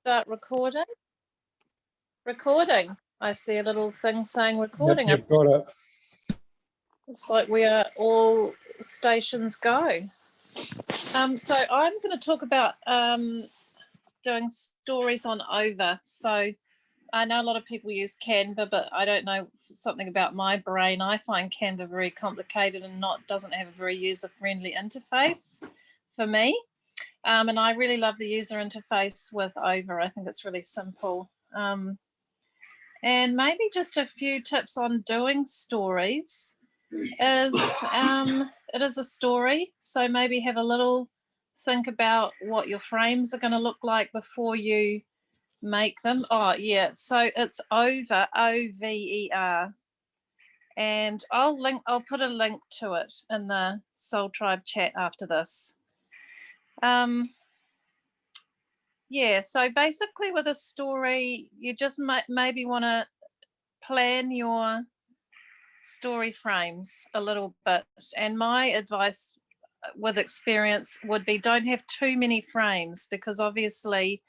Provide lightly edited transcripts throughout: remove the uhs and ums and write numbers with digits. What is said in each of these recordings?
Start recording. Recording. I see a little thing saying recording. Yep, you've got it. Looks like we are all stations go. So I'm going to talk about doing stories on Over. So I know a lot of people use Canva, but I don't know something about my brain. I find Canva very complicated and doesn't have a very user-friendly interface for me. And I really love the user interface with Over. I think it's really simple. And maybe just a few tips on doing stories is it is a story. So maybe have a little think about what your frames are going to look like before you make them. Oh, yeah. So it's Over, O-V-E-R. And I'll put a link to it in the Soul Tribe chat after this. Yeah, so basically with a story, you just maybe want to plan your story frames a little bit. And my advice with experience would be don't have too many frames, because obviously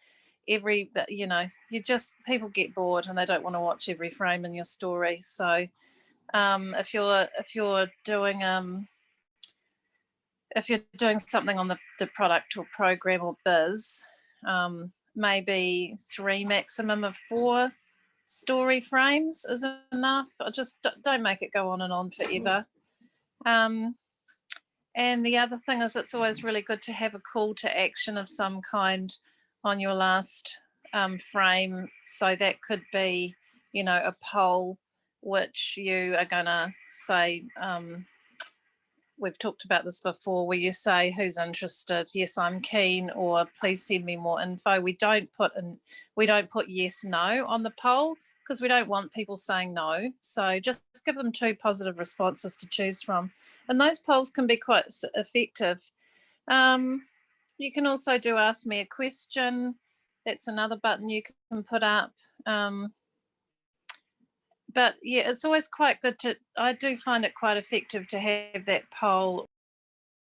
people get bored and they don't want to watch every frame in your story. So if you're doing something on the product or program or biz, maybe 3, maximum of 4 story frames is enough. Just don't make it go on and on forever. And the other thing is, it's always really good to have a call to action of some kind on your last frame. So that could be, a poll, which you are going to say, we've talked about this before, where you say who's interested, yes I'm keen, or please send me more info. We don't put yes no on the poll, because we don't want people saying no. So just give them 2 positive responses to choose from, and those polls can be quite effective. You can also do ask me a question. That's another button you can put up. But yeah, it's always quite good I do find it quite effective to have that poll,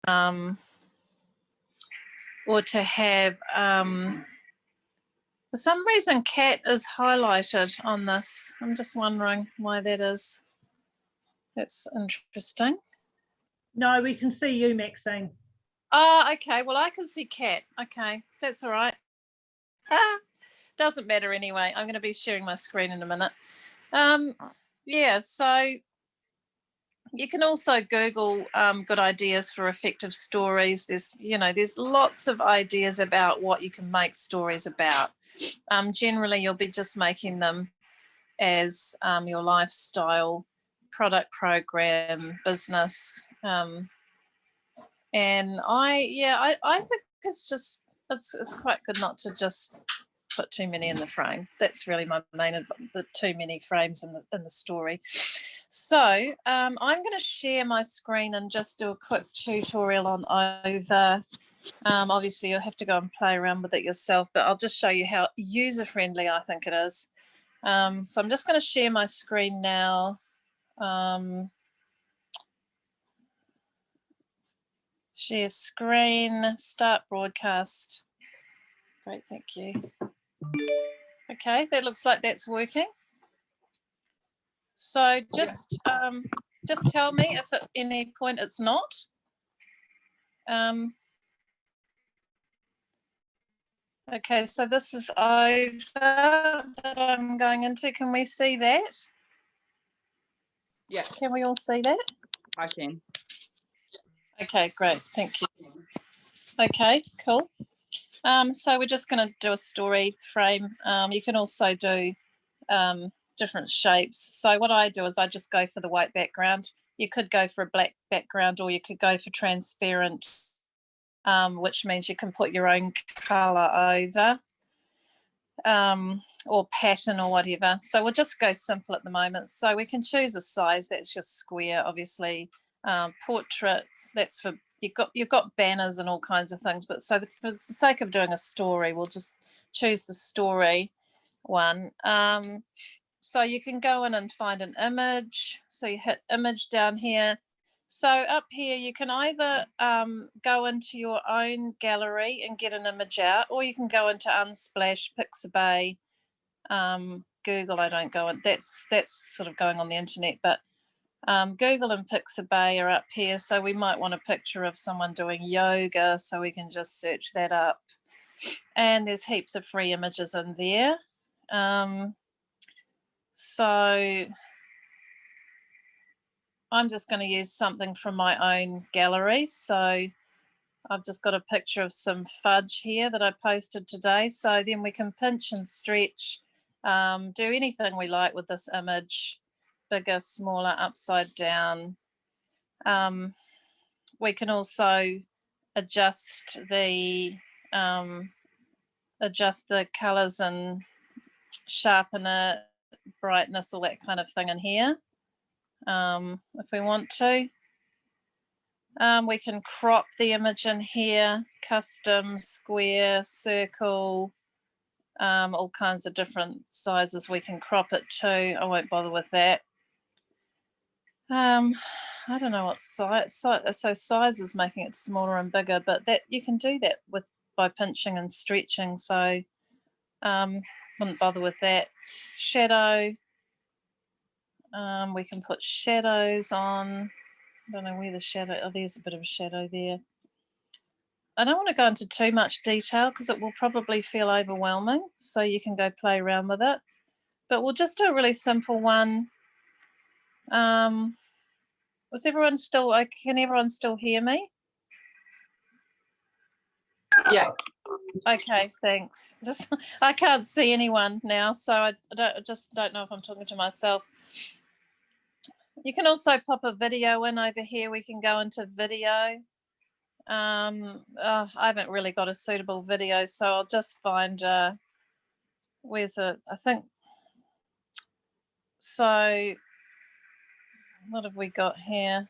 or to have, for some reason, cat is highlighted on this. I'm just wondering why that is. That's interesting. No, we can see you, Maxine. Oh, okay. Well, I can see cat. Okay, that's all right. Doesn't matter anyway. I'm going to be sharing my screen in a minute. Yeah, so you can also Google good ideas for effective stories. There's lots of ideas about what you can make stories about. Generally, you'll be just making them as your lifestyle, product, program, business. And I think it's quite good not to just put too many in the frame. That's really my main, the too many frames in the story. So I'm going to share my screen and just do a quick tutorial on Over. Obviously you'll have to go and play around with it yourself, but I'll just show you how user-friendly I think it is. So I'm just going to share my screen now. Share screen, start broadcast. Great, thank you. Okay, that looks like that's working. So just tell me if at any point it's not. Okay, so this is Over that I'm going into. Can we see that? Yeah. Can we all see that? I can. Okay, great, thank you. Okay, cool. So we're just going to do a story frame. You can also do different shapes. So what I do is I just go for the white background. You could go for a black background, or you could go for transparent, which means you can put your own colour over, or pattern or whatever. So we'll just go simple at the moment. So we can choose a size. That's your square, obviously. Portrait, that's for you've got banners and all kinds of things, but so for the sake of doing a story, we'll just choose the story one. So you can go in and find an image. So you hit image down here. So up here, you can either go into your own gallery and get an image out, or you can go into Unsplash, Pixabay, Google. I don't go in. That's sort of going on the internet, but Google and Pixabay are up here. So we might want a picture of someone doing yoga, so we can just search that up. And there's heaps of free images in there. So I'm just going to use something from my own gallery. So I've just got a picture of some fudge here that I posted today. So then we can pinch and stretch, do anything we like with this image, bigger, smaller, upside down. We can also adjust the colors and sharpen it, brightness, all that kind of thing in here. If we want to. We can crop the image in here, custom, square, circle, all kinds of different sizes we can crop it to. I won't bother with that. I don't know what size, so size is making it smaller and bigger, but that you can do that by pinching and stretching, so wouldn't bother with that. Shadow, we can put shadows on. I don't know where the shadow, oh, there's a bit of a shadow there. I don't want to go into too much detail because it will probably feel overwhelming, so you can go play around with it. But we'll just do a really simple one. Is everyone still, can everyone still hear me? Yeah. Okay, thanks. Just I can't see anyone now, so I just don't know if I'm talking to myself. You can also pop a video in over here. We can go into video. I haven't really got a suitable video, so I'll just find where's it? I think so. What have we got here?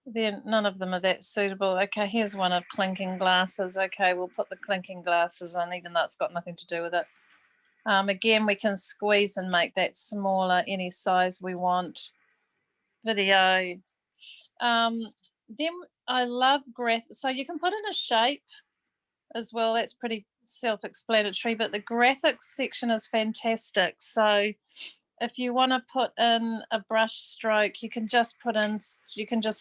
Then none of them are that suitable. Okay, here's one of clinking glasses. Okay, we'll put the clinking glasses in, even though it's got nothing to do with it. Again, we can squeeze and make that smaller, any size we want. Video. Then I love graphics. So you can put in a shape as well. That's pretty self-explanatory, but the graphics section is fantastic. So if you want to put in a brush stroke, you can just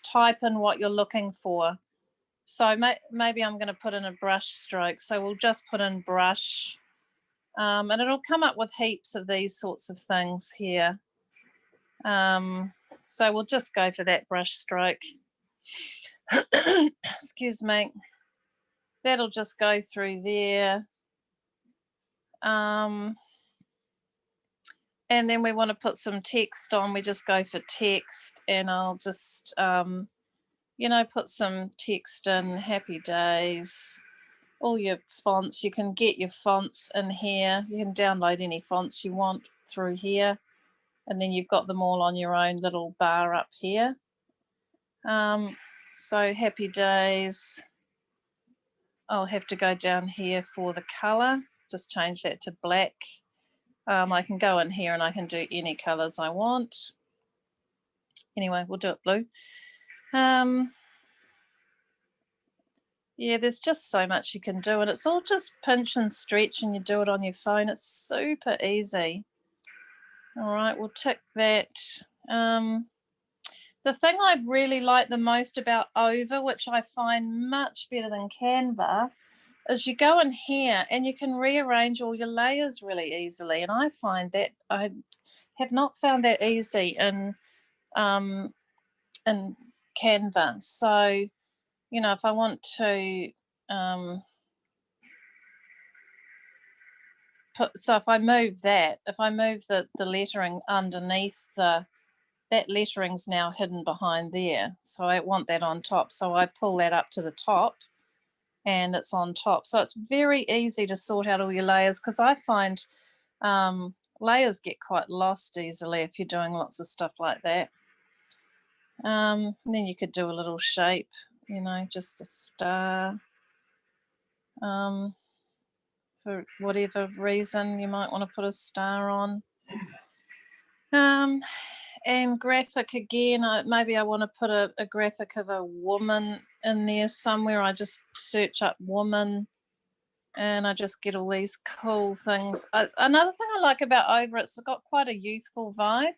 type in what you're looking for. So maybe I'm going to put in a brush stroke. So we'll just put in brush, and it'll come up with heaps of these sorts of things here. So we'll just go for that brush stroke. Excuse me. That'll just go through there. And then we want to put some text on. We just go for text, and I'll just, put some text in. Happy days. All your fonts. You can get your fonts in here. You can download any fonts you want through here. And then you've got them all on your own little bar up here. So happy days. I'll have to go down here for the color. Just change that to black. I can go in here and I can do any colors I want. Anyway, we'll do it blue. Yeah, there's just so much you can do, and it's all just pinch and stretch, and you do it on your phone. It's super easy. All right, we'll tick that. The thing I really like the most about Over, which I find much better than Canva, is you go in here and you can rearrange all your layers really easily. And I find that I have not found that easy in Canva. So, if I want to if I move the lettering underneath that lettering's now hidden behind there. So I want that on top. So I pull that up to the top and it's on top. So it's very easy to sort out all your layers, because I find layers get quite lost easily if you're doing lots of stuff like that. And then you could do a little shape, just a star. For whatever reason, you might want to put a star on. And graphic again, maybe I want to put a graphic of a woman in there somewhere. I just search up woman and I just get all these cool things. Another thing I like about Over, it's got quite a youthful vibe.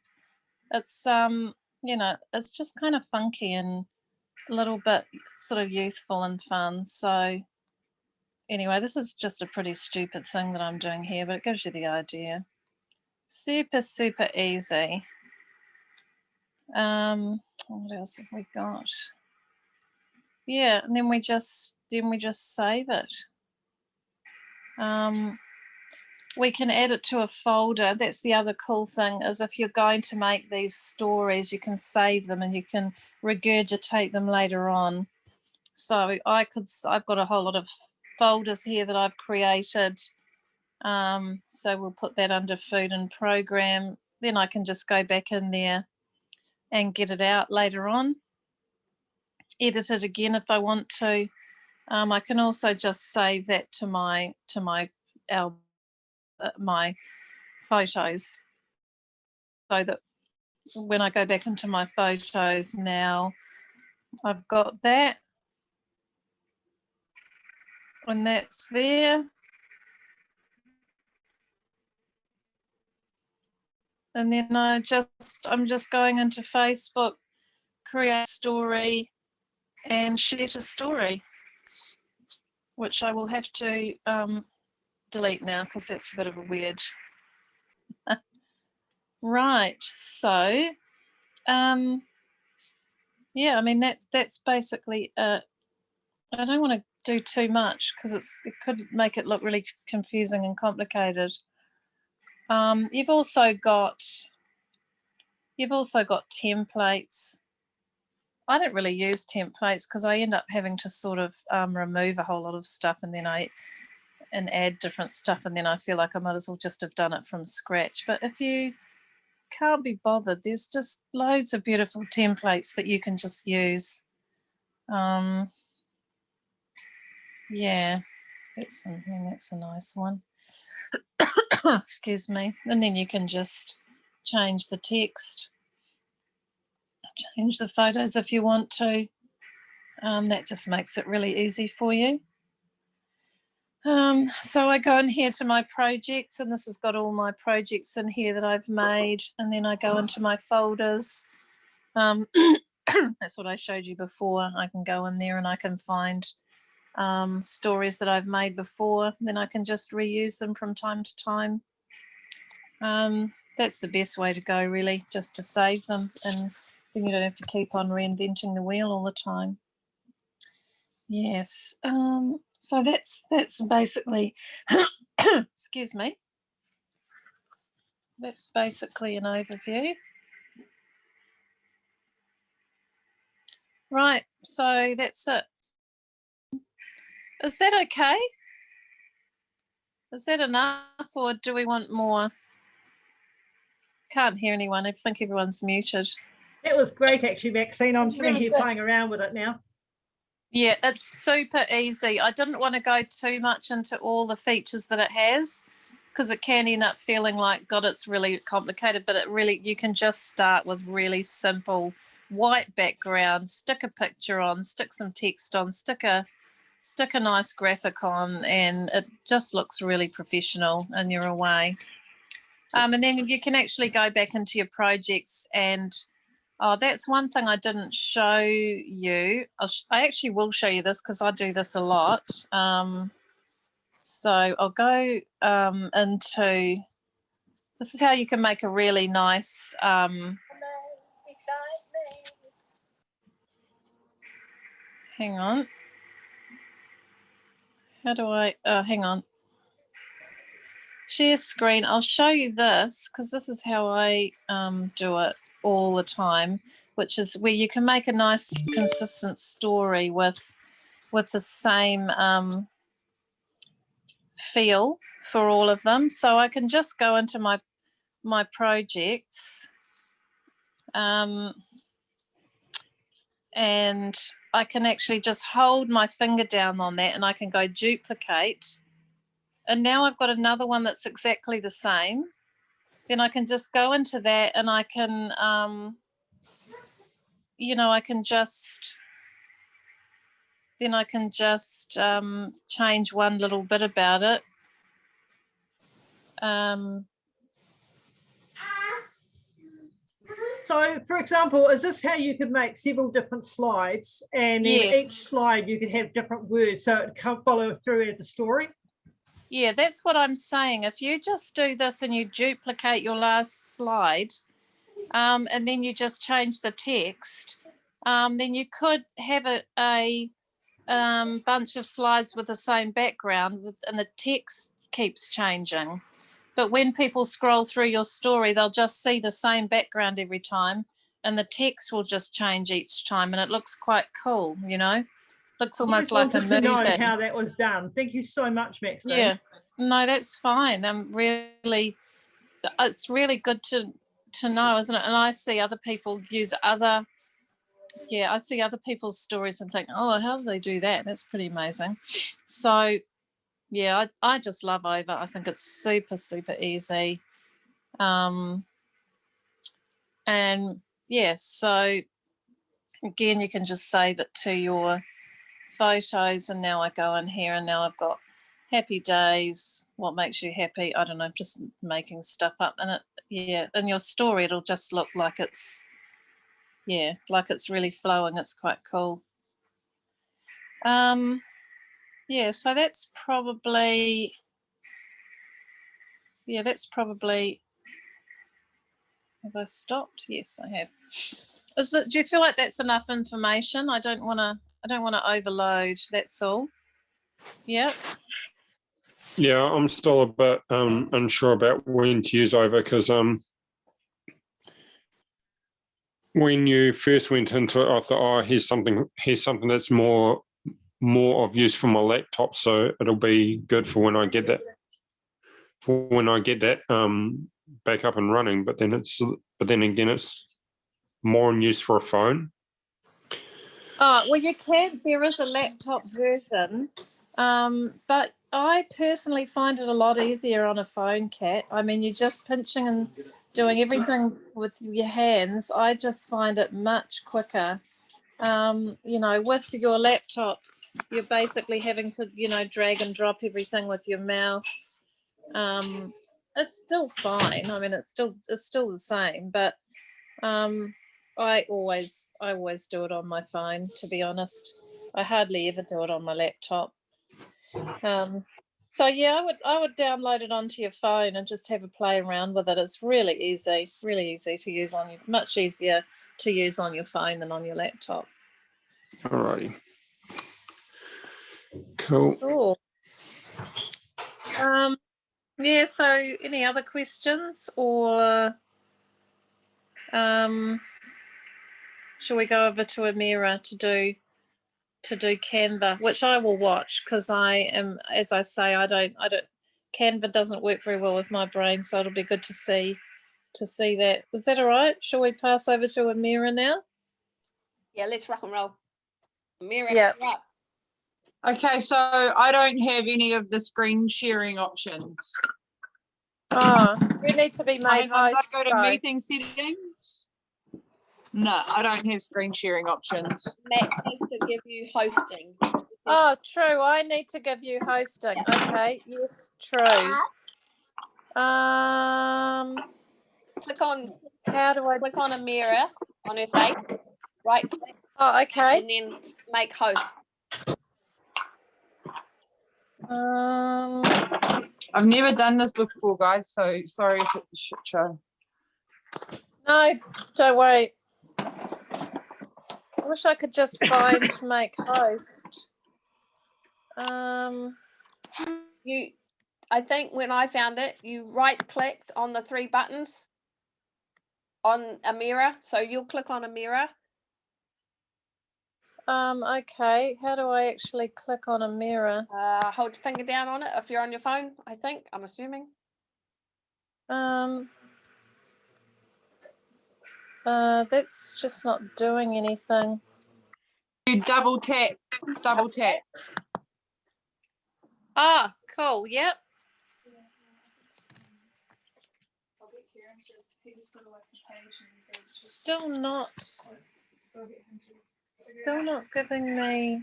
It's you know, it's just kind of funky and a little bit sort of youthful and fun. So anyway, this is just a pretty stupid thing that I'm doing here, but it gives you the idea. Super, super easy. What else have we got? Yeah, and then we just save it. We can add it to a folder. That's the other cool thing, is if you're going to make these stories, you can save them and you can regurgitate them later on. So I've got a whole lot of folders here that I've created. So we'll put that under food and program. Then I can just go back in there and get it out later on. Edit it again if I want to. I can also just save that to my album, my photos, so that when I go back into my photos now, I've got that, and that's there. And then I'm just going into Facebook, create story, and share to story, which I will have to delete now because that's a bit of a weird. Right, so yeah, I mean that's basically it. I don't want to do too much because it could make it look really confusing and complicated. You've also got templates. I don't really use templates because I end up having to sort of remove a whole lot of stuff and then add different stuff, and then I feel like I might as well just have done it from scratch. But if you can't be bothered, there's just loads of beautiful templates that you can just use. Yeah, that's a nice one. Excuse me. And then you can just change the text, change the photos if you want to. That just makes it really easy for you. So I go in here to my projects, and this has got all my projects in here that I've made, and then I go into my folders. That's what I showed you before. I can go in there and I can find stories that I've made before. Then I can just reuse them from time to time. That's the best way to go, really, just to save them, and then you don't have to keep on reinventing the wheel all the time. Yes. So that's basically excuse me. That's basically an overview. Right, so that's it. Is that okay? Is that enough, or do we want more? Can't hear anyone. I think everyone's muted. It was great, actually, Maxine. I'm sitting really here good. playing around with it now. Yeah, it's super easy. I didn't want to go too much into all the features that it has because it can end up feeling like, God, it's really complicated, but you can just start with really simple white background, stick a picture on, stick some text on, stick a nice graphic on, and it just looks really professional, and you're away. And then you can actually go back into your projects and that's one thing I didn't show you. I actually will show you this because I do this a lot. So I'll go into, this is how you can make a really nice, hang on. How do I, hang on. Share screen. I'll show you this because this is how I do it all the time, which is where you can make a nice consistent story with the same feel for all of them. So I can just go into my projects and I can actually just hold my finger down on that and I can go duplicate. And now I've got another one that's exactly the same. then I can just go into that and I can, you know, I can just change one little bit about it. So, for example, is this how you could make several different slides, and then Yes. each slide you could have different words so it can follow through as a story? Yeah, that's what I'm saying. If you just do this and you duplicate your last slide, and then you just change the text, then you could have a bunch of slides with the same background, and the text keeps changing. But when people scroll through your story, they'll just see the same background every time, and the text will just change each time, and it looks quite cool, you know? Looks almost like a movie. I wanted to know how that was done. Thank you so much, Maxine. Yeah, no, that's fine. It's really good to know, isn't it? And I see other people use I see other people's stories and think, oh, how do they do that? That's pretty amazing. So yeah, I just love Over. I think it's super, super easy. And yeah, so again, you can just save it to your photos, and now I go in here and now I've got happy days, what makes you happy, I don't know, just making stuff up. And it, yeah, in your story it'll just look like it's, yeah, like it's really flowing. It's quite cool. Yeah, so that's probably, have I stopped? Yes, I have. Do you feel like that's enough information? I don't want to overload, that's all. Yeah. Yeah, I'm still a bit unsure about when to use Over, because when you first went into it, I thought, oh, here's something that's more of use for my laptop, so it'll be good for when I get that back up and running. But then again, it's more in use for a phone. Oh, well, you can. There is a laptop version, but I personally find it a lot easier on a phone, Kat. I mean, you're just pinching and doing everything with your hands. I just find it much quicker. You know, with your laptop, you're basically having to, you know, drag and drop everything with your mouse. It's still fine. I mean, it's still the same, but I always do it on my phone, to be honest. I hardly ever do it on my laptop. So yeah, I would download it onto your phone and just have a play around with it. It's really easy to use much easier to use on your phone than on your laptop. Alrighty. Cool. Yeah, so any other questions, or shall we go over to Amira to do Canva, which I will watch, because I am, as I say, I don't Canva doesn't work very well with my brain, so it'll be good to see that. Is that all right? Shall we pass over to Amira now? Yeah, let's rock and roll. Amira, yeah. you're up. Okay, so I don't have any of the screen sharing options. Oh, you need to be made host. Go to meeting settings. No, I don't have screen sharing options. Max needs to give you hosting. Oh, true. I need to give you hosting. Okay. Yes, true. Click on. How do I click on Amira on her face? Right click. Oh, okay. And then make host. I've never done this before, guys, so sorry if it's a shit show. No, don't worry. I wish I could just find make host. I think when I found it, you right clicked on the three buttons on Amira. So you'll click on Amira. Okay. How do I actually click on Amira? Hold your finger down on it if you're on your phone, I'm assuming. That's just not doing anything. You double tap. Ah, cool. Yep. Still not giving me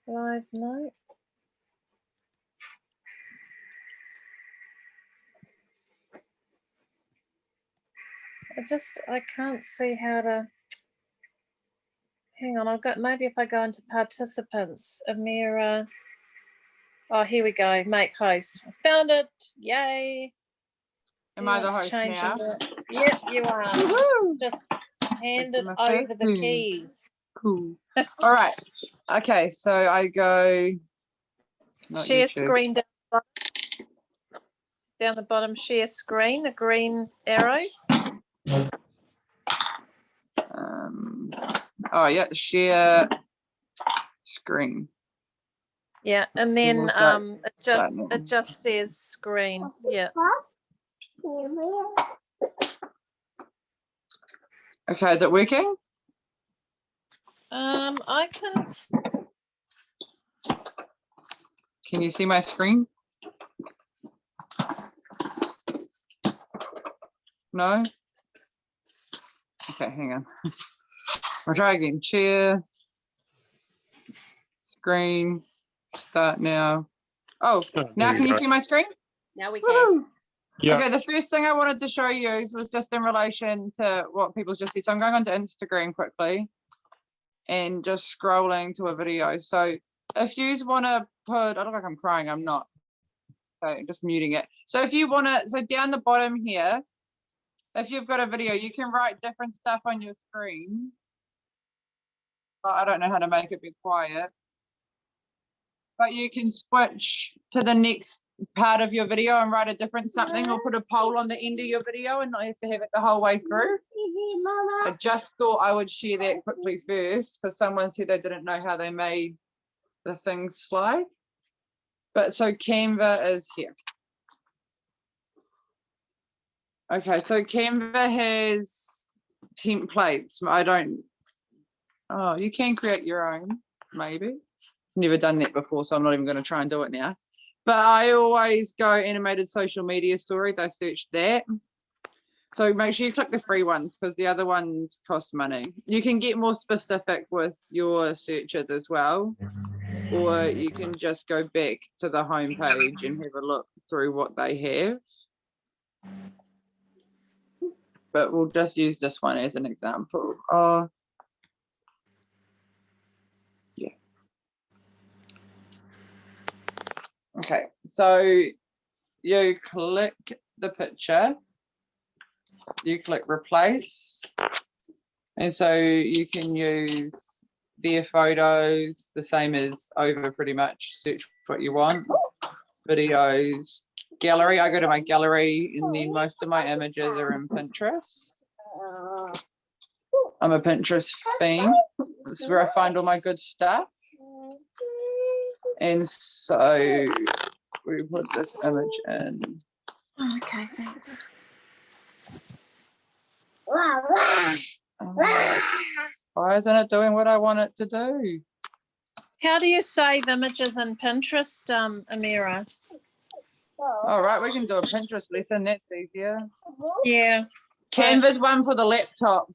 live note. I can't see how to. Hang on, maybe if I go into participants, Amira. Oh, here we go. Make host. I found it. Yay. Am I the host now? Yep, you are. Woohoo! Just hand it my over first the thing. keys. Cool. All right. Okay, so I go. Not Share YouTube. screen down the bottom. Share screen, the green arrow. Oh yeah, share screen. Yeah, and then Start it just says screen. Yeah. Okay, is it working? I can. Can you see my screen? No? Okay, hang on. We'll try again. Share screen. Start now. Oh, now can you see my screen? Now we can. Woohoo! Yeah. Okay, the first thing I wanted to show you was just in relation to what people just said. So I'm going onto Instagram quickly and just scrolling to a video. So if you want to put, I look like I'm crying, I'm not. Okay, just muting it. So if you want to, so down the bottom here, if you've got a video, you can write different stuff on your screen. But I don't know how to make it be quiet. But you can switch to the next part of your video and write a different something, or put a poll on the end of your video and not have to have it the whole way through. I just thought I would share that quickly first, because someone said they didn't know how they made the things slide. But so Canva is here. Okay, so Canva has templates. Oh, you can create your own, maybe. Never done that before, so I'm not even going to try and do it now. But I always go animated social media stories. I search that. So make sure you click the free ones, because the other ones cost money. You can get more specific with your searches as well, or you can just go back to the home page and have a look through what they have. But we'll just use this one as an example. Oh, yeah. Okay, so you click the picture, you click replace, and so you can use their photos, the same as over pretty much, search what you want, videos, gallery. I go to my gallery, and then most of my images are in Pinterest. I'm a Pinterest fiend. This is where I find all my good stuff. And so we put this image in. Okay, thanks. Why isn't it doing what I want it to do? How do you save images in Pinterest, Amira? All right, we can do a Pinterest lesson. That's easier. Yeah. Canva's one for the laptop.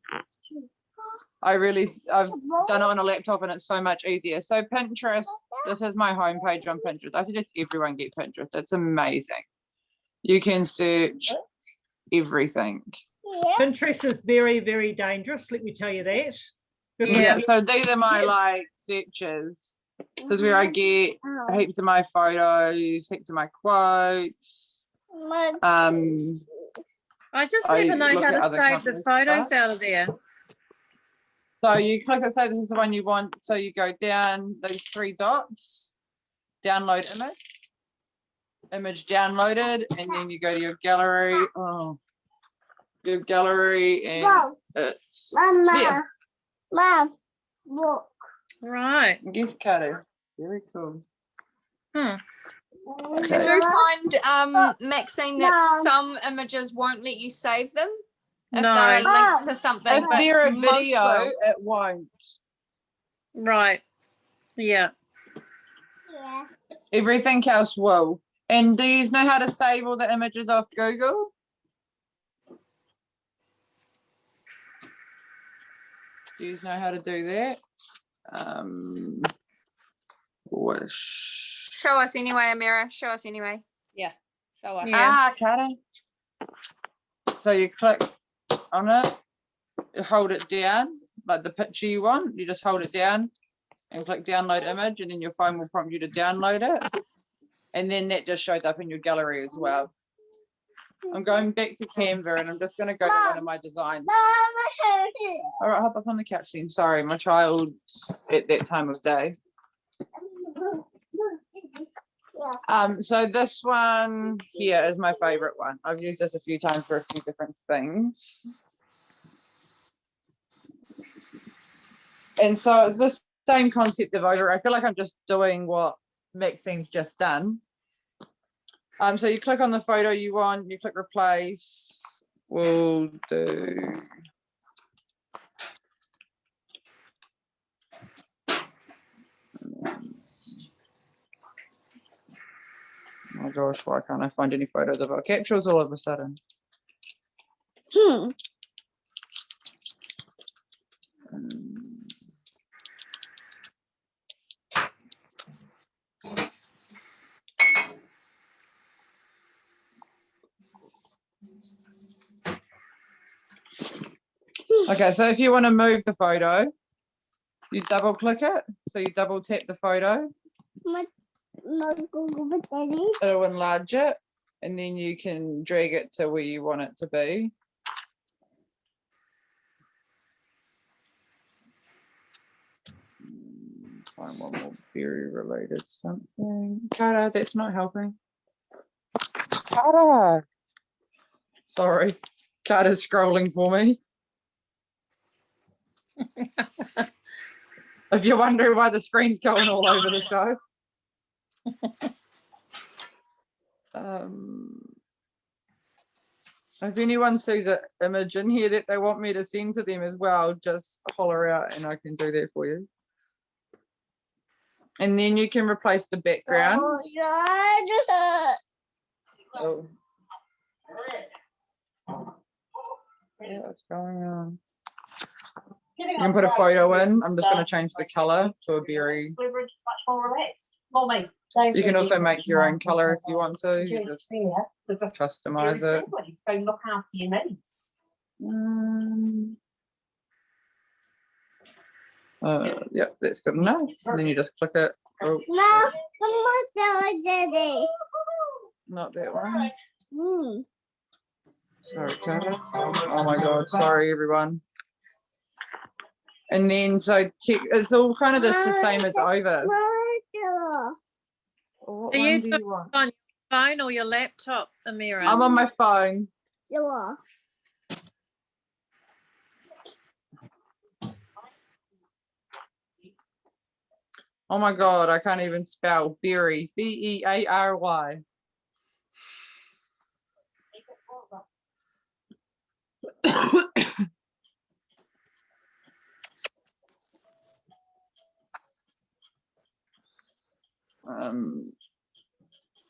I've done it on a laptop and it's so much easier. So Pinterest, this is my homepage on Pinterest. I suggest everyone get Pinterest. It's amazing. You can search everything. Pinterest is very, very dangerous, let me tell you that. Yeah, so these are my like searches. This is where I get heaps of my photos, heaps of my quotes. I just never know how to save the photos out of there. So you click it, say this is the one you want. So you go down those three dots, download image downloaded, and then you go to your gallery. Oh, your gallery, and it's there. Mom, look. Right. Gift card. Very cool. Hmm. Okay. I do find, Maxine, that some images won't let you save them if No. they're linked to something. If but they're a most video, will. it won't. Right. Yeah. Yeah. Everything else will. And do you know how to save all the images off Google? You know how to do that. Wish. Show us anyway, Amira. Show us anyway. Yeah, show us. Yeah. Kara. So you click on it, you hold it down, like the picture you want. You just hold it down and click download image, and then your phone will prompt you to download it. And then that just shows up in your gallery as well. I'm going back to Canva and I'm just going to go to one of my designs. All right, hop up on the couch then. Sorry, my child at that time of day. So this one here is my favorite one. I've used this a few times for a few different things. And so it's the same concept of over. I feel like I'm just doing what Maxine's just done. So you click on the photo you want, you click replace. We'll do. Oh my gosh, why can't I find any photos of our capsules all of a sudden? Okay, so if you want to move the photo, you double click it. So you double tap the photo. It'll enlarge it, and then you can drag it to where you want it to be. Find one more berry related something. Kara, that's not helping. Kara! Sorry, Kara's scrolling for me. If you're wondering why the screen's going all over the show. If anyone sees an image in here that they want me to send to them as well, just holler out and I can do that for you. And then you can replace the background. Oh. What's going on? You can put a photo in. I'm just going to change the color to a berry. You can also make your own color if you want to. You just customize it. Look after your needs. Yep, that's good enough. And then you just click it. Oh, not that one. Sorry, Kara. Oh my God, sorry everyone. And then so it's all kind of the same as over. What Are one you do doing you want? it on your phone or your laptop, Amira? I'm on my phone. Oh my God, I can't even spell berry. B-E-A-R-Y.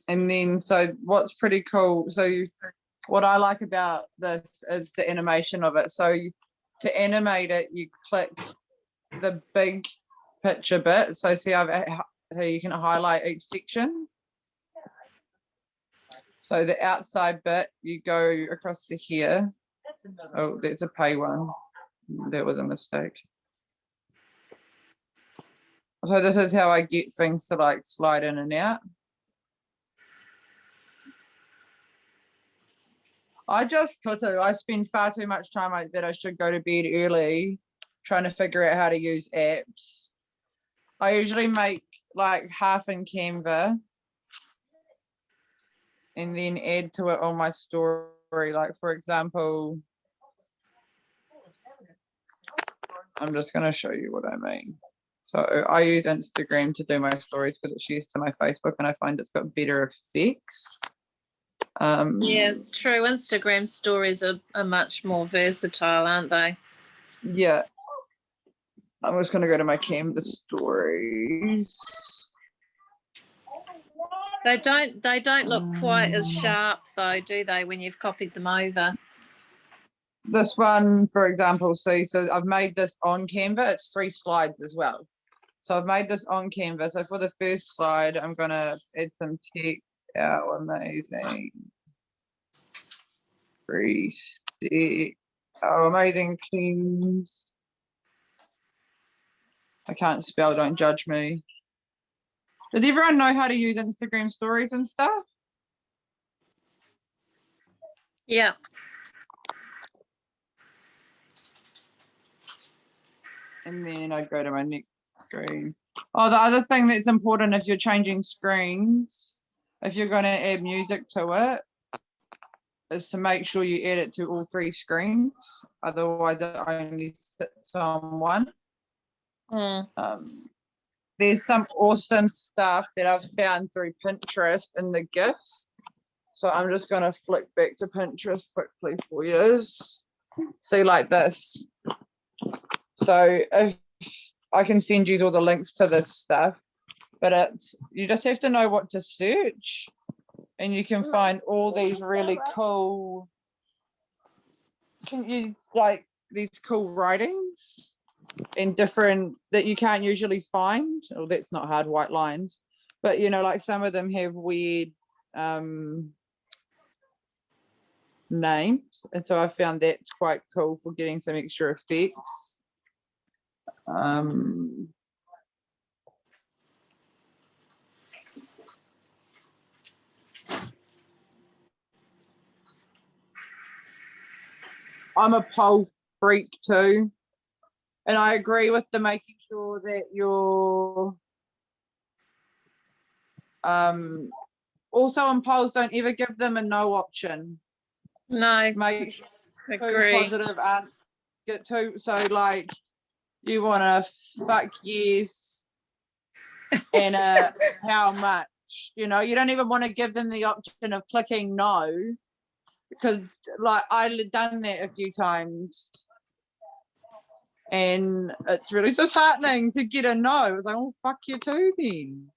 And then so what's pretty cool, so what I like about this is the animation of it. So to animate it, you click the big picture bit. So see how you can highlight each section. So the outside bit, you go across to here. Oh, that's a pay one. That was a mistake. So this is how I get things to like slide in and out. I spend far too much time that I should go to bed early trying to figure out how to use apps. I usually make like half in Canva and then add to it on my story. Like for example, I'm just going to show you what I mean. So I use Instagram to do my stories because it's used to my Facebook and I find it's got better effects. Yeah, it's true. Instagram stories are much more versatile, aren't they? Yeah. I'm just going to go to my Canva stories. They don't look quite as sharp though, do they, when you've copied them over? this one, for example, see, so I've made this on Canva. It's 3 slides as well. So I've made this on Canva. So for the first slide, I'm gonna add some text. Oh, amazing. Reset. Oh, amazing teams. I can't spell, don't judge me. Does everyone know how to use Instagram stories and stuff? Yeah. And then I go to my next screen. Oh, the other thing that's important if you're changing screens, if you're going to add music to it, is to make sure you add it to all 3 screens. Otherwise, it only sits on one. There's some awesome stuff that I've found through Pinterest in the gifts. So I'm just going to flick back to Pinterest quickly for you. See, like this. So if I can send you all the links to this stuff, but you just have to know what to search, and you can find all these really cool, like these cool writings in different that you can't usually find. Oh, that's not hard, white lines, but you know, like some of them have weird names, and so I found that's quite cool for getting some extra effects. I'm a poll freak too, and I agree with the making sure that you're also on polls, don't ever give them a no option. No. Make sure Agree. positive and get to, so like you want to fuck yes and how much, you know, you don't even want to give them the option of clicking no, because like I've done that a few times and it's really disheartening to get a no. It's like, oh, fuck you too then.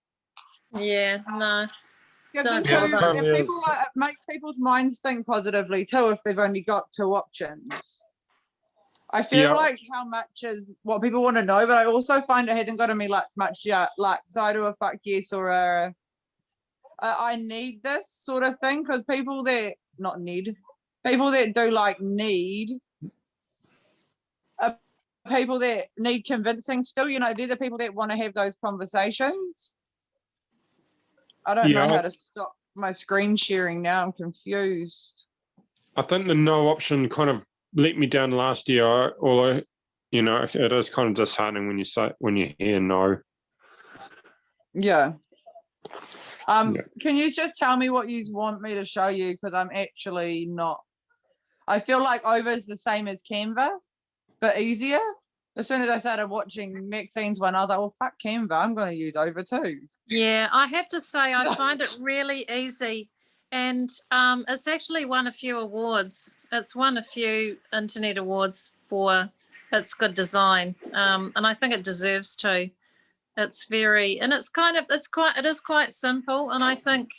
Yeah, no. Give them Don't two, bother. and people, it makes people's minds think positively too if they've only got 2 options. I feel like how much is what people want to know, but I also find it hasn't got to me like much yet. Like, so I do a fuck yes or a I need this sort of thing, because people that people that do like need are people that need convincing still, you know, they're the people that want to have those conversations. I don't know how to stop my screen sharing now. I'm confused. I think the no option kind of let me down last year, although, you know, it is kind of disheartening when you hear no. Yeah. Can you just tell me what you want me to show you? Because I'm actually not. I feel like over is the same as Canva, but easier. As soon as I started watching Maxine's one, I was like, well, fuck Canva, I'm going to use over too. Yeah, I have to say I find it really easy, and it's actually won a few awards. It's won a few internet awards for its good design, and I think it deserves to. It's very, and it is quite simple, and I think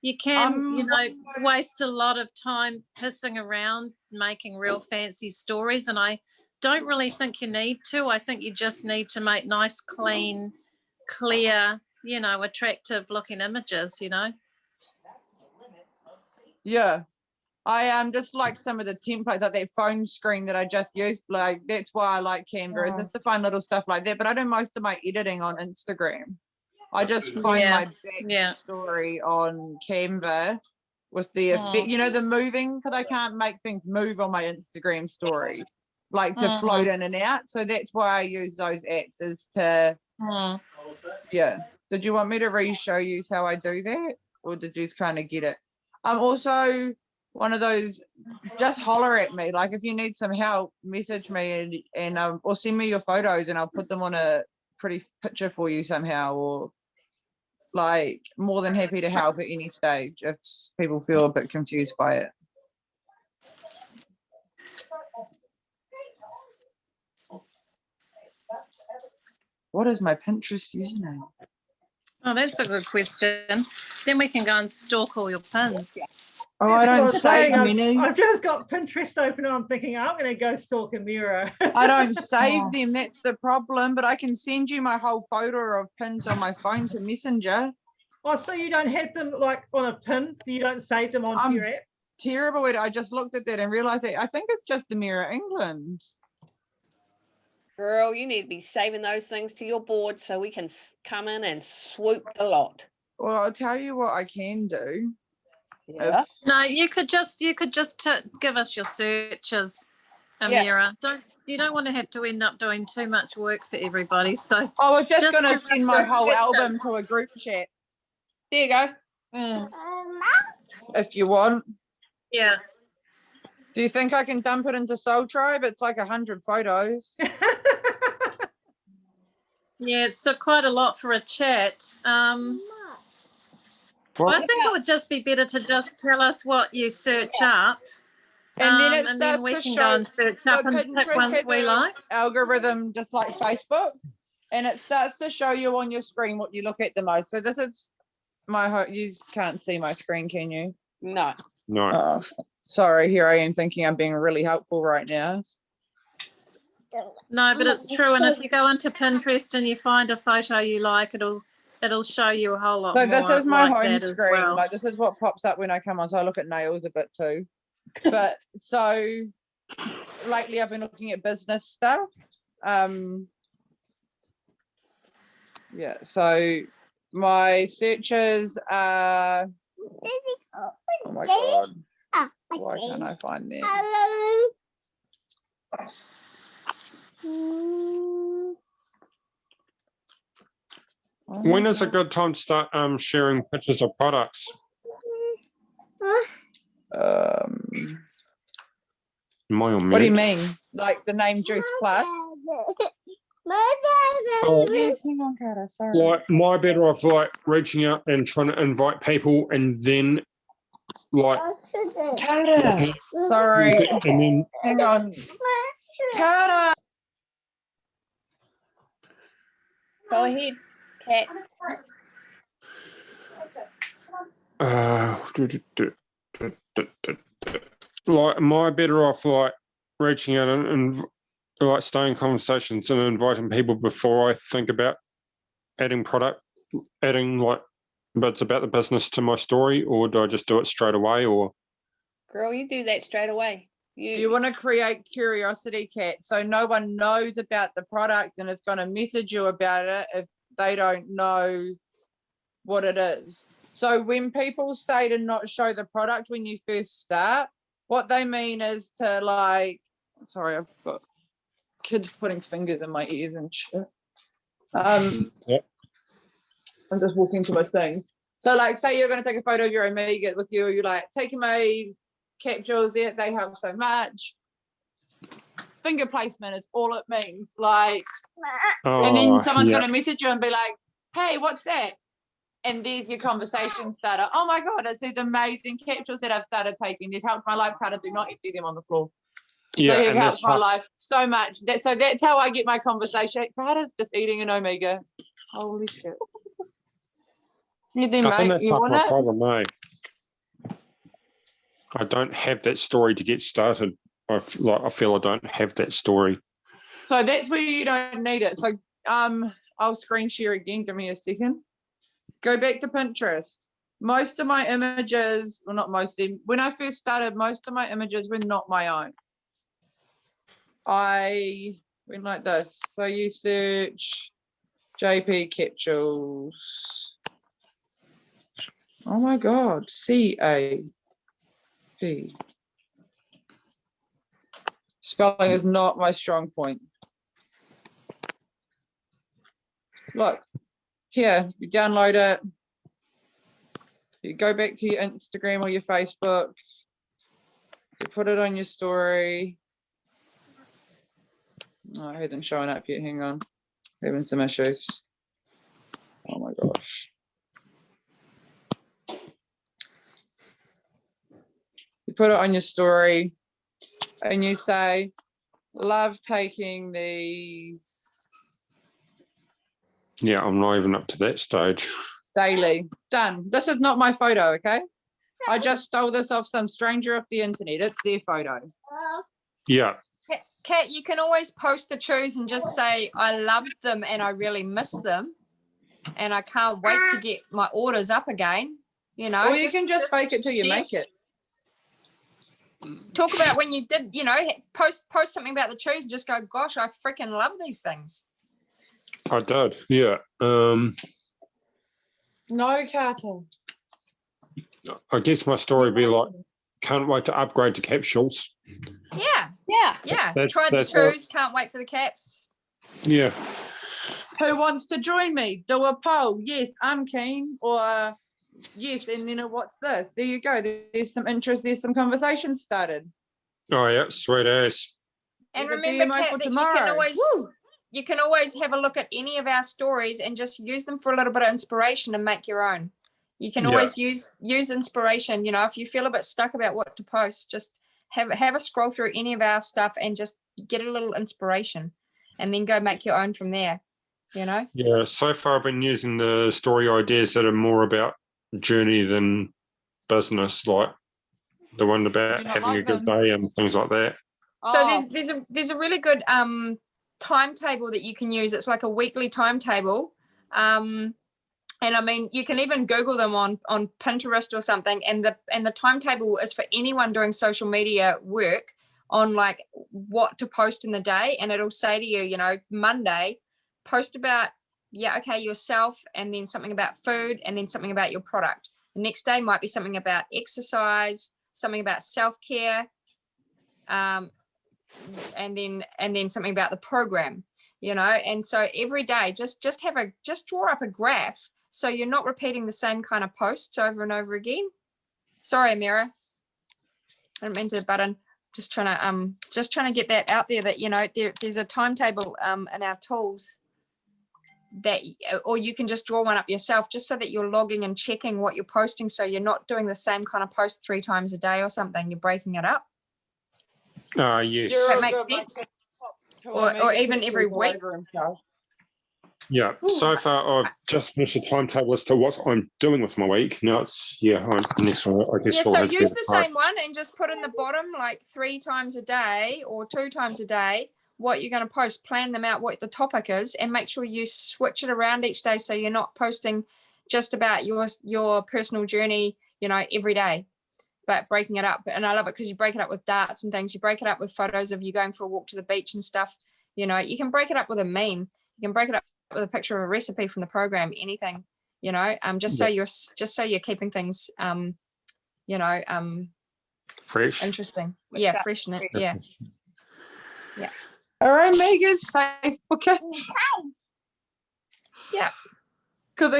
you can, you know, waste a lot of time pissing around making real fancy stories, and I don't really think you need to. I think you just need to make nice, clean, clear, you know, attractive looking images, you know. Yeah. I just like some of the templates, like that phone screen that I just used. Like, that's why I like Canva, is just to find little stuff like that. But I do most of my editing on Instagram. I just find my backstory on Canva with the effect, you know, the moving, because I can't make things move on my Instagram story, like to float in and out. So that's why I use those apps, is to, yeah. Did you want me to re-show you how I do that? Or did you kind of get it? I'm also one of those, just holler at me. Like, if you need some help, message me and or send me your photos and I'll put them on a pretty picture for you somehow, or like, more than happy to help at any stage if people feel a bit confused by it. What is my Pinterest username? Oh, that's a good question. Then we can go and stalk all your pins. Oh, I That's what don't was save saying. many. I've just got Pinterest open and I'm thinking I'm going to go stalk Amira. I don't save them. That's the problem. But I can send you my whole photo of pins on my phone to Messenger. Oh, so you don't have them like on a pin? You don't save them onto your app? Terrible. I just looked at that and realized that I think it's just Amira England. Girl, you need to be saving those things to your board so we can come in and swoop the lot. Well, I'll tell you what I can do. Yeah. No, you could just give us your searches, Yeah. Amira. You don't want to have to end up doing too much work for everybody. So I was just Just going to give us send my your whole album searches. to a group chat There you go. if you want. yeah. Do you think I can dump it into Soul Tribe? It's like 100 photos. Yeah, it's quite a lot for a chat. I think it would just be better to just tell us what you search up, And then it and then starts we to can show. go and search up and pick Pinterest ones has we an like. algorithm just like Facebook, and it starts to show you on your screen what you look at the most. So this is my you can't see my screen, can you? No. No. Oh, sorry. Here I am thinking I'm being really helpful right now. No, but it's true. And if you go into Pinterest and you find a photo you like, it'll show you a whole lot So more. this is my like home that as screen. well. Like this is what pops up when I come on. So I look at nails a bit too. But so lately I've been looking at business stuff. Yeah, so my searches are, oh my God, why can't I find them? When is a good time to start sharing pictures of products? Am I on What do you mute? mean? Like the name Juice Plus? Oh, Yes, hang on, Cara, sorry. like, am I better off like reaching out and trying to invite people and then like Cara, sorry. and then Hang on. Cara. Go ahead, Kat. like, am I better off like reaching out and like staying conversations and inviting people before I think about adding like bits about the business to my story, or do I just do it straight away? Or Girl, you do that straight away. You want to create curiosity, Kat, so no one knows about the product and is going to message you about it if they don't know what it is. So when people say to not show the product when you first start, what they mean is to like, sorry, I've got kids putting fingers in my ears and shit. Yep. I'm just walking to my thing. So like, say you're going to take a photo of your Amiga with you, you're like, taking my capsules, they help so much. Finger placement is all it means. Like, and then someone's going to message you and be like, hey, what's that? And there's your conversation starter. Oh my God, it's these amazing capsules that I've started taking. They've helped my life. Carter, do not empty them on the floor. yeah, They have and helped my life so much. So that's how I get my conversation. Carter's just eating an Omega. Holy shit. You do, I think mate. that's You like want my it? problem, I don't have that story to get started. I feel I don't have that story. So that's where you don't need it. So I'll screen share again. Give me a second. Go back to Pinterest. Most of my images, well, not most of them, when I first started, most of my images were not my own. I went like this. So you search JP capsules. Oh my God, CAP. Spelling is not my strong point. Look, here, you download it. You go back to your Instagram or your Facebook. You put it on your story. Oh, it hasn't shown up yet. Hang on. Having some issues. Oh my gosh. You put it on your story and you say, love taking these. Yeah, I'm not even up to that stage. Daily. Done. This is not my photo, okay? I just stole this off some stranger off the internet. It's their photo. Yeah. Kat, you can always post the chews and just say, I loved them and I really miss them. And I can't wait to get my orders up again. You know, Or you can just fake it till you share. make it. Talk about when you did, you know, post something about the chews and just go, gosh, I freaking love these things. I did. Yeah. No, Carter. I guess my story would be like, can't wait to upgrade to capsules. Yeah. Tried the chews, can't wait for the caps. Yeah. Who wants to join me? Do a poll. Yes, I'm keen. Or yes, and then what's this? There you go. There's some interest. There's some conversations started. Oh yeah, sweet ass. And There's a remember, DMO Kat, for that tomorrow. you can always have a look at any of our stories and just use them for a little bit of inspiration and make your own. You can always use inspiration. You know, if you feel a bit stuck about what to post, just have a scroll through any of our stuff and just get a little inspiration, and then go make your own from there. You know. Yeah. So far, I've been using the story ideas that are more about journey than business, like the one about not having like a good them? day and things like that. So there's a really good timetable that you can use. It's like a weekly timetable. And I mean, you can even Google them on Pinterest or something. And the timetable is for anyone doing social media work on like what to post in the day. And it'll say to you, you know, Monday, post about, yourself, and then something about food, and then something about your product. The next day might be something about exercise, something about self-care, and then something about the program, you know. And so every day, just draw up a graph, so you're not repeating the same kind of posts over and over again. Sorry, Amira, I didn't mean to button. Just trying to get that out there, that, you know, there's a timetable in our tools that, or you can just draw one up yourself, just so that you're logging and checking what you're posting, so you're not doing the same kind of post 3 times a day or something. You're breaking it up. Yes. That makes sense. Or even every week. Yeah. So far, I've just finished the timetable as to what I'm doing with my week. Now it's next one. I guess. Yeah, we'll so have to use do the the same one and just put in the bottom, like 3 times a day or 2 times a day, what you're going to post. Plan them out, what the topic is, and make sure you switch it around each day, so you're not posting just about your personal journey, you know, every day, but breaking it up. And I love it because you break it up with darts and things. You break it up with photos of you going for a walk to the beach and stuff. You know, you can break it up with a meme. You can break it up with a picture of a recipe from the program, anything, you know, just so you're keeping things, you know, fresh. interesting. Yeah, fresh in it. Yeah. All right, Megan, safe for kids. Yeah. Because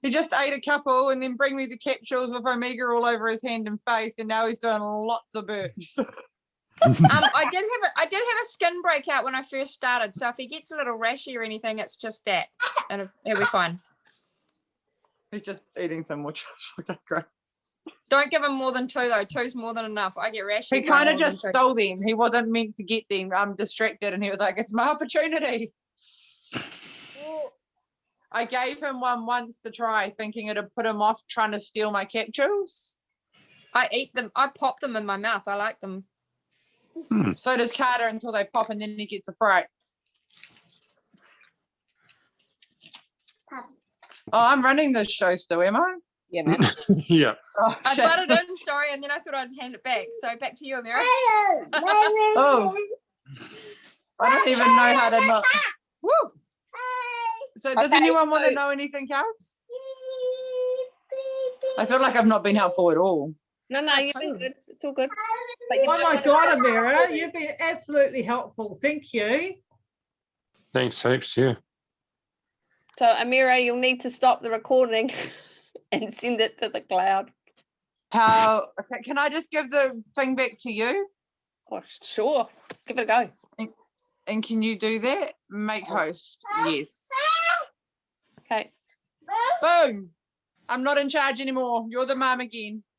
he just ate a couple and then bring me the capsules with Omega all over his hand and face, and now he's doing lots of burps. I did have a skin breakout when I first started, so if he gets a little rashy or anything, it's just that, and it'll be fine. He's just eating some more chips. Okay, great. Don't give him more than 2 though. 2's more than enough. I get rashy. He kind of just stole them. He wasn't meant to get them. I'm distracted, and he was like, "It's my opportunity." I gave him one once to try, thinking it'd put him off trying to steal my capsules. I eat them. I pop them in my mouth. I like them. So does Carter until they pop, and then he gets a fright. Oh, I'm running this show still, am I? Yeah, man. Yeah. Oh, I shit. butted in, sorry, and then I thought I'd hand it back. So back to you, Amira. Oh, I don't even know how to not. Woo. So does Okay, anyone want to so- know anything else? I feel like I've not been helpful at all. No, you've been good. It's all good. But you Oh might my wanna- God, Amira, you've been absolutely helpful. Thank you. Thanks, heaps. Yeah. So, Amira, you'll need to stop the recording and send it to the cloud. How? Okay, can I just give the thing back to you? Oh, sure. Give it a go. And can you do that? Make host. Yes. Okay. Boom. I'm not in charge anymore. You're the mom again.